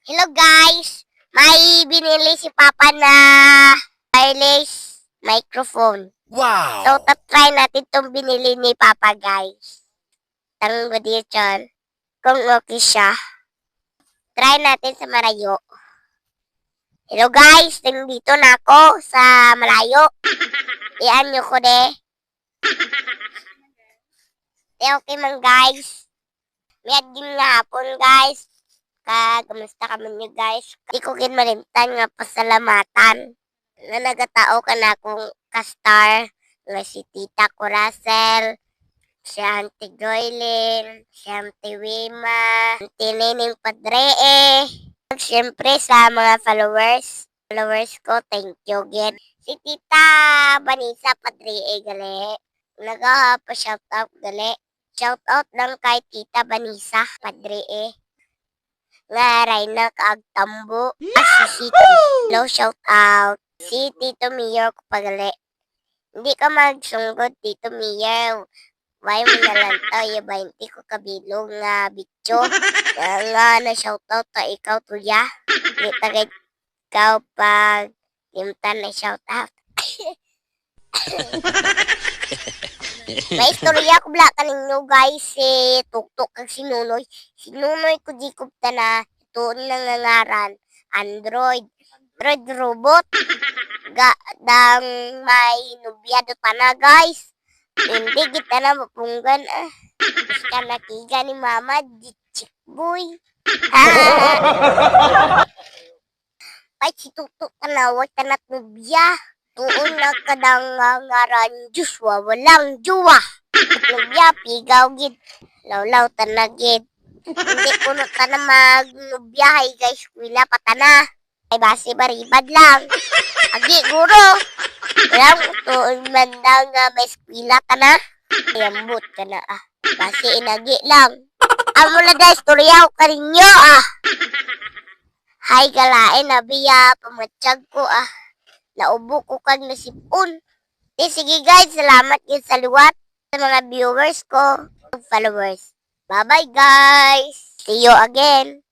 Hello guys! May binili si Papa na wireless microphone. Wow! So, try natin itong binili ni Papa guys. Tanong ko dito kung okay siya. Try natin sa malayo. Hello guys! Nandito na ako sa malayo. Iyan nyo ko de. Okay man guys. May din nga hapon guys. Kamusta ka man nyo guys? Di ko kinmalimtan nga pasalamatan. Na nagatao ka na akong kastar. Nga si Tita Coracel. Si Auntie Joylyn. Si Auntie Wima. Auntie Nining Padre. Siyempre sa mga followers ko, thank you again. Si Tita Vanessa Padre gali. Nagpa-shoutout gali. Shoutout lang kay Tita Vanessa Padre nga Rayna Kaagtambo. Si City. Hello, shoutout. Si Tito Mayor ko pagali. Hindi ka magsunggod, Tito Mayor. Why mo na lang to, 20 ko kabilog nga bityo. Nga na shoutout ta ikaw tuya. Kita kay ikaw pag limtan na shoutout. May istorya ko bala kaninyo guys tuktok kag si Nunoy. Si Nunoy ko di ko na ito nangangaran Android robot. Dang may nubyado pa na guys. Hindi kita na mapunggan Basta nakiga ni mama di chick boy. Ay si tuktok tanawag tanat nubya. Tuon na kadang ngaran Joshua walang juwa. Nubya pigaw gid. Lawlaw tanagid. Hindi ko na tana magnubyahay guys. Wila patana. Ay base baribad lang. Agi guro. Kaya tuon man nga may eskwila ka na. Ayambot ka na Base inagi lang. Amo na da istorya ko karinyo Hay galain na biya pamatsyag ko Naubo ko kag nasipon. Sige guys, salamat yun sa liwat sa mga viewers ko, followers. Bye bye guys. See you again.